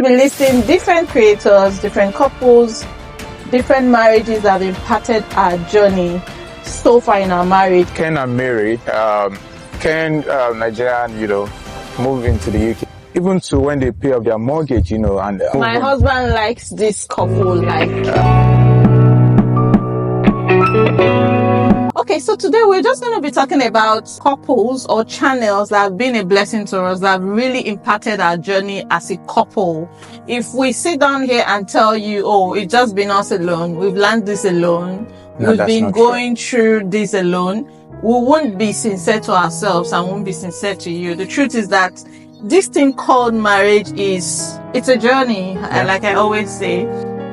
to be listing different creators, different couples, different marriages that have impacted our journey so far in our marriage. Ken and Mary, Ken, Nigerian, moved into the UK. Even to when they pay off their mortgage, and my husband likes this couple, Okay, so today we're just going to be talking about couples or channels that have been a blessing to us, that have really impacted our journey as a couple. If we sit down here and tell you, oh, it's just been us alone, we've learned this alone, we've been going through this alone, we won't be sincere to ourselves and won't be sincere to you. The truth is that this thing called marriage it's a journey. Yeah. Like I always say,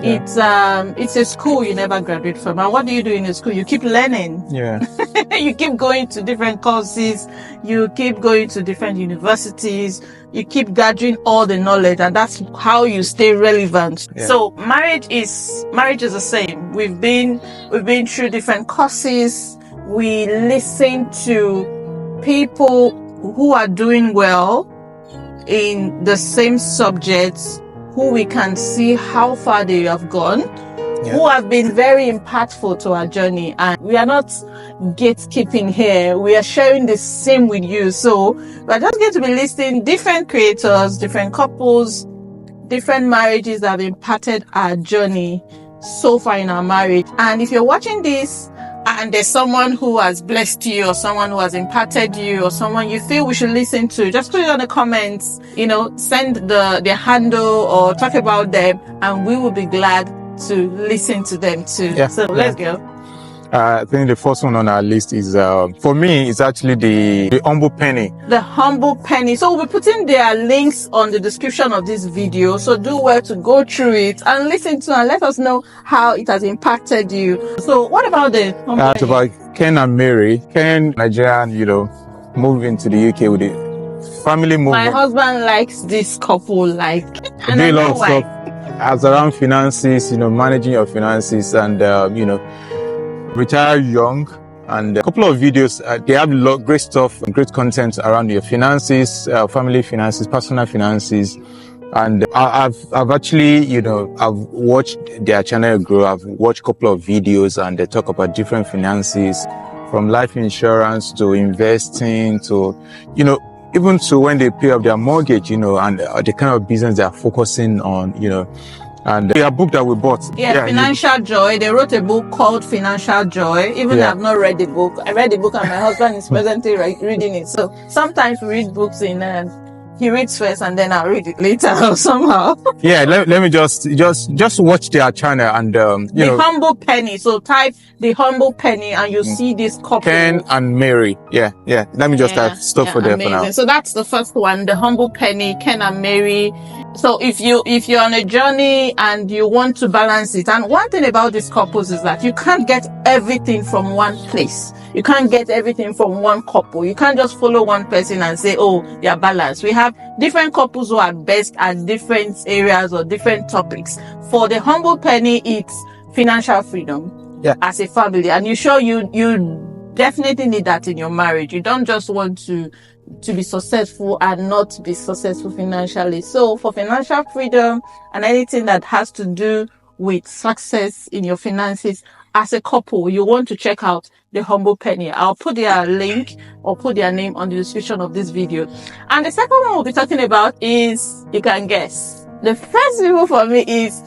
it's a school you never graduate from. And what do you do in a school? You keep learning. Yeah. You keep going to different courses. You keep going to different universities. You keep gathering all the knowledge, and that's how you stay relevant. Yeah. So marriage is the same. We've been through different courses. We listen to people who are doing well in the same subjects, who we can see how far they have gone, who have been very impactful to our journey. And we are not gatekeeping here. We are sharing the same with you. So we're just going to be listing different creators, different couples, different marriages that have impacted our journey so far in our marriage. And if you're watching this and there's someone who has blessed you, or someone who has impacted you, or someone you feel we should listen to, just put it on the comments, send their handle or talk about them, and we will be glad to listen to them too. Yeah. So let's go. I think the first one on our list is, for me, it's actually the humble penny. The humble penny. So we'll be putting their links on the description of this video. So do well to go through it and listen to and let us know how it has impacted you. So what about the humble penny? It's about Ken and Mary. Ken, Nigerian, moved into the UK with the family movement. My husband likes this couple, and I know why. As around finances, managing your finances, and retire young, and a couple of videos. They have a lot great stuff, great content around your finances, family finances, personal finances. And I've actually, I've watched their channel grow. I've watched a couple of videos, and they talk about different finances, from life insurance to investing to, even to when they pay off their mortgage, and the kind of business they're focusing on, and a book that we bought. Financial Joy. They wrote a book called Financial Joy. Even I've not read the book. I read the book and my husband is presently reading it. So sometimes we read books he reads first and then I'll read it later or somehow. Let me just watch their channel and, The Humble Penny. So type The Humble Penny and you'll see this couple. Ken and Mary. Yeah. Let me just stop for there for now. So that's the first one, The Humble Penny, Ken and Mary. So if you're on a journey and you want to balance it, and one thing about these couples is that you can't get everything from one place. You can't get everything from one couple. You can't just follow one person and say, oh, they are balanced. We have different couples who are best at different areas or different topics. For the Humble Penny, it's financial freedom as a family. And you definitely need that in your marriage. You don't just want to be successful and not be successful financially. So for financial freedom and anything that has to do with success in your finances as a couple, you want to check out The Humble Penny. I'll put their link or put their name on the description of this video. And the second one we'll be talking about is, you can guess. The first video for me is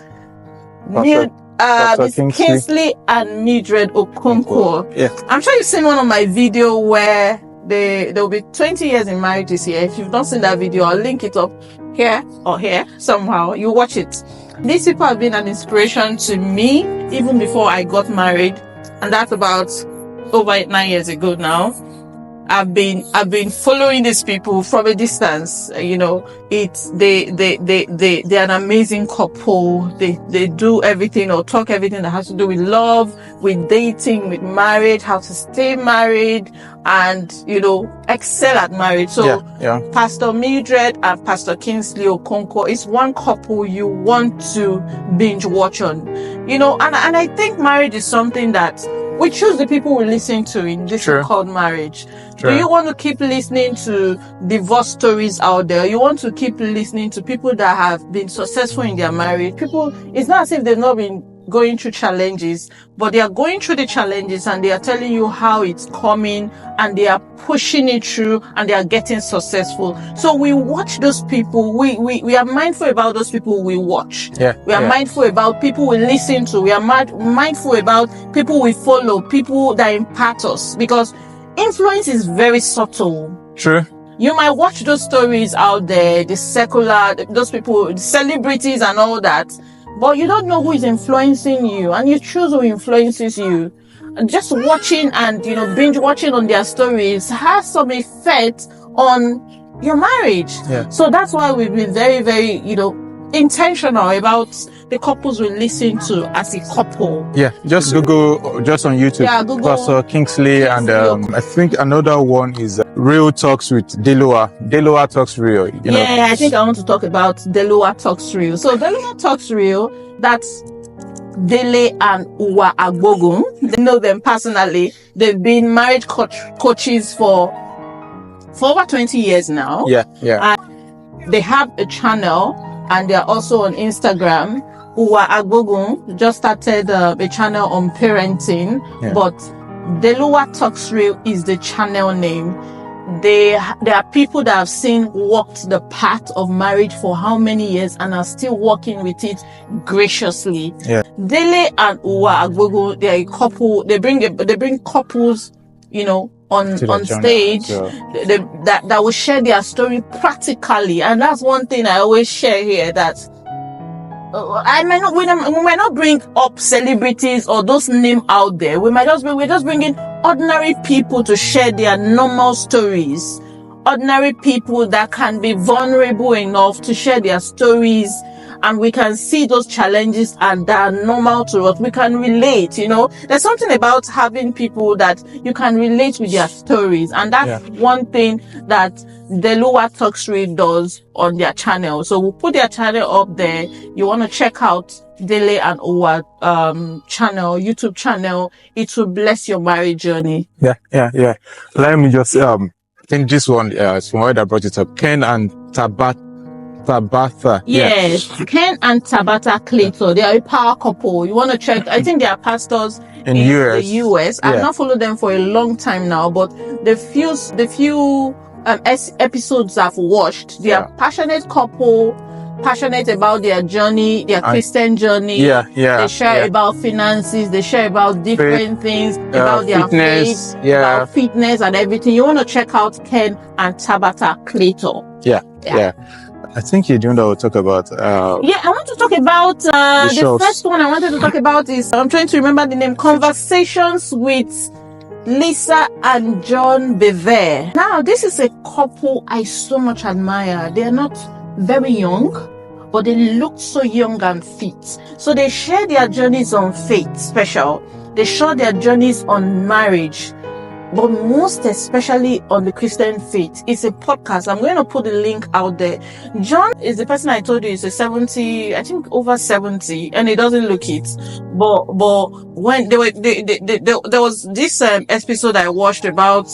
Kingsley and Mildred Okonkwo. Yeah. I'm sure you've seen one of my video where they'll be 20 years in marriage this year. If you've not seen that video, I'll link it up here or here somehow. You watch it. These people have been an inspiration to me even before I got married, and that's about over 9 years ago now. I've been following these people from a distance. They're an amazing couple. They do everything or talk everything that has to do with love, with dating, with marriage, how to stay married, and excel at marriage. So Pastor Mildred and Pastor Kingsley Okonkwo is one couple you want to binge watch on. And I think marriage is something that we choose the people we listen to in this True. called marriage. True. Do you want to keep listening to divorce stories out there? You want to keep listening to people that have been successful in their marriage? People, it's not as if they've not been going through challenges, but they are going through the challenges and they are telling you how it's coming and they are pushing it through and they are getting successful. So we watch those people. We are mindful about those people we watch. Yeah. We are mindful about people we listen to. We are mindful about people we follow, people that impact us, because influence is very subtle. True. You might watch those stories out there, the secular, those people, the celebrities and all that, but you don't know who is influencing you, and you choose who influences you. Just watching and, binge watching on their stories has some effect on your marriage. Yeah. So that's why we've been very, very, intentional about the couples we listen to as a couple. Yeah, just Google, just on YouTube. Yeah, Google Pastor Kingsley, and I think another one is Real Talks with DELUWA. DELUWA Talks Real. Yeah, I think I want to talk about DELUWA Talks Real. So DELUWA Talks Real, that's Dele and Uwa Agbogun. They know them personally. They've been marriage coaches for over 20 years now. Yeah. And they have a channel, and they're also on Instagram. Uwa Agbogun just started a channel on parenting, but DELUWA Talks Real is the channel name. There are people that have walked the path of marriage for how many years and are still working with it graciously. Yeah. Dele and Uwa Agbogun, they're a couple. They bring couples, on stage, that will share their story practically. And that's one thing I always share here, that we might not bring up celebrities or those names out there. We're just bringing ordinary people to share their normal stories. Ordinary people that can be vulnerable enough to share their stories, and we can see those challenges and that are normal to us. We can relate, There's something about having people that you can relate with their stories, and that's one thing that DELUWA Talks Real does on their channel. So we'll put their channel up there. You want to check out Dele and Uwa channel, YouTube channel. It will bless your marriage journey. Yeah. Let me just I think this one is from where I brought it up. Ken and Tabatha. Yes, Ken and Tabatha Claytor. They are a power couple. You want to check? I think they are pastors in the US. I've not followed them for a long time now, but the few episodes I've watched, they are passionate couple, passionate about their journey, their Christian journey. They share about finances. They share about different things, about their fitness, faith, about fitness and everything. You want to check out Ken and Tabatha Claytor. Yeah. I think you're doing that. We'll talk about. I want to talk about the first one I wanted to talk about is, I'm trying to remember the name, Conversations with Lisa and Jon Bevere. Now, this is a couple I so much admire. They are not very young, but they look so young and fit. So they share their journeys on faith, special. They share their journeys on marriage, but most especially on the Christian faith. It's a podcast. I'm going to put the link out there. Jon is the person I told you is over 70, and he doesn't look it. But when there was this episode I watched about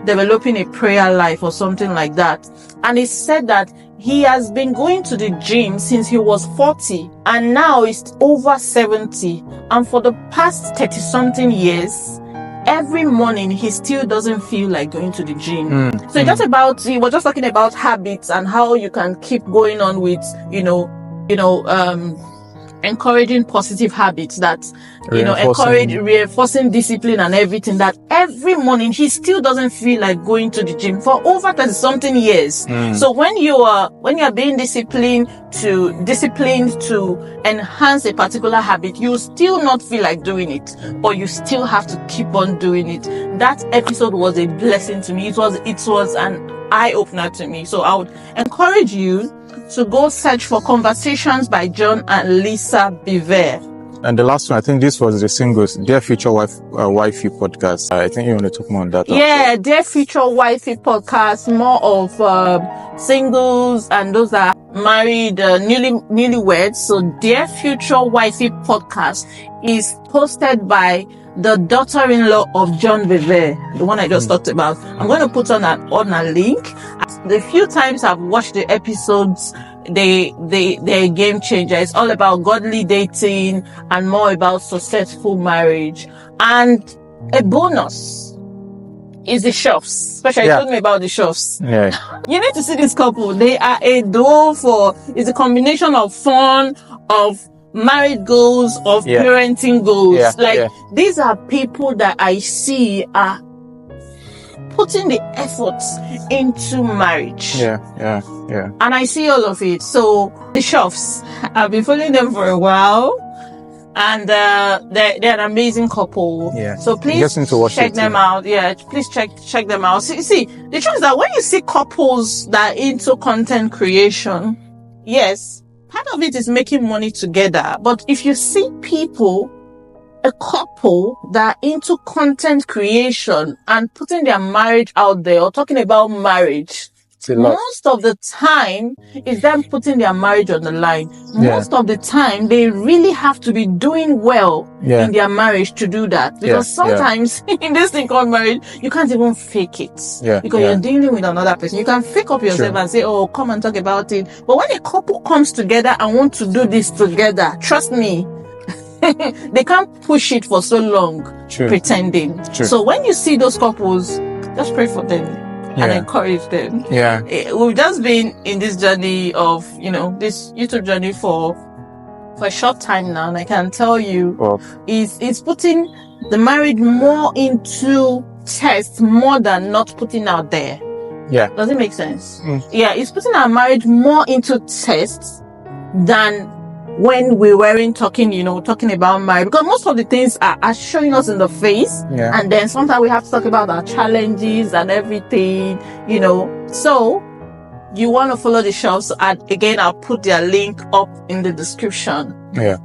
developing a prayer life or something like that, and he said that he has been going to the gym since he was 40, and now he's over 70, and for the past 30 something years, every morning he still doesn't feel like going to the gym. He was just talking about habits and how you can keep going on with, encouraging positive habits that, reinforcing discipline and everything, that every morning he still doesn't feel like going to the gym for over 30 something years. So when you are being disciplined to enhance a particular habit, you still not feel like doing it, but you still have to keep on doing it. That episode was a blessing to me. It was an eye opener to me. So I would encourage you to go search for Conversations by Jon and Lisa Bevere. And the last one, I think this was the singles, Dear Future Wifey Podcast. I think you want to talk more on that. Yeah, Dear Future Wifey Podcast, more of singles and those that are married, newlyweds. So Dear Future Wifey Podcast is hosted by the daughter-in-law of Jon Bevere, the one I just talked about. I'm going to put on a link. The few times I've watched the episodes, they're a game changer. It's all about godly dating and more about successful marriage. And a bonus is the Shofs. Especially you told me about the Shofs. Yeah. You need to see this couple. They are a duo it's a combination of fun, of married goals, of parenting goals. These are people that I see are putting the efforts into marriage. Yeah. And I see all of it. So the Shofs, I've been following them for a while. And they're an amazing couple. Yeah. So please check them out. Yeah, please check them out. See, the truth is that when you see couples that are into content creation, yes, part of it is making money together. But if you see a couple that are into content creation and putting their marriage out there or talking about marriage, most of the time is them putting their marriage on the line. Most of the time they really have to be doing well in their marriage to do that. Because sometimes in this thing called marriage, you can't even fake it. Because you're dealing with another person. You can fake up yourself and say, oh, come and talk about it. But when a couple comes together and want to do this together, trust me, they can't push it for so long pretending. So when you see those couples, just pray for them. And encourage them. Yeah. We've just been in this journey of, this YouTube journey for a short time now. And I can tell you, it's putting the marriage more into test more than not putting out there. Yeah. Does it make sense? Yeah. It's putting our marriage more into test than when we weren't talking about marriage, because most of the things are showing us in the face, and then sometimes we have to talk about our challenges and everything, So you want to follow the Shofs, and again, I'll put their link up in the description. Yeah.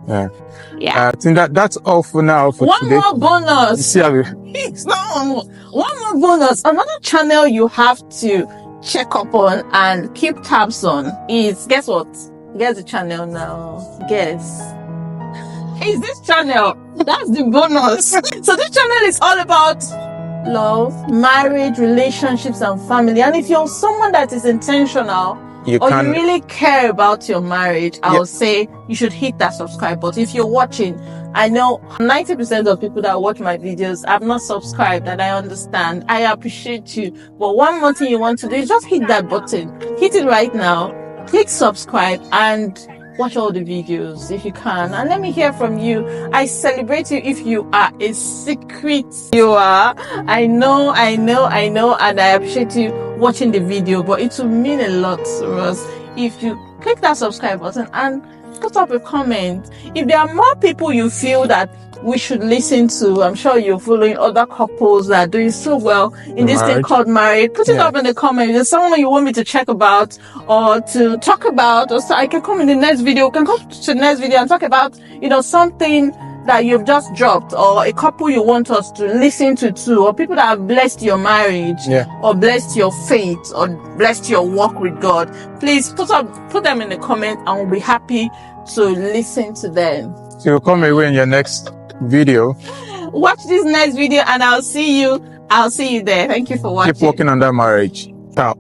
I think that's all for now. One today. More bonus. It's not one more bonus. Another channel you have to check up on and keep tabs on is, guess what? Guess the channel now. Guess. It's this channel. That's the bonus. So this channel is all about love, marriage, relationships, and family. And if you're someone that is intentional, you really care about your marriage, I would say you should hit that subscribe button. If you're watching, I know 90% of people that watch my videos have not subscribed, and I understand. I appreciate you. But one more thing you want to do is just hit that button. Hit it right now. Click subscribe and watch all the videos if you can. And let me hear from you. I celebrate you if you are a secret. You are. I know. And I appreciate you watching the video. But it will mean a lot to us if you click that subscribe button and put up a comment. If there are more people you feel that we should listen to, I'm sure you're following other couples that are doing so well in this thing called marriage. Put it up in the comments. If there's someone you want me to check about or to talk about, or so I can come in the next video. We can come to the next video and talk about, something that you've just dropped, or a couple you want us to listen to, or people that have blessed your marriage, or blessed your faith, or blessed your walk with God. Please put them in the comment, and we'll be happy to listen to them. So you'll come away in your next video. Watch this next video, and I'll see you there. Thank you for watching. Keep working on that marriage. Ciao.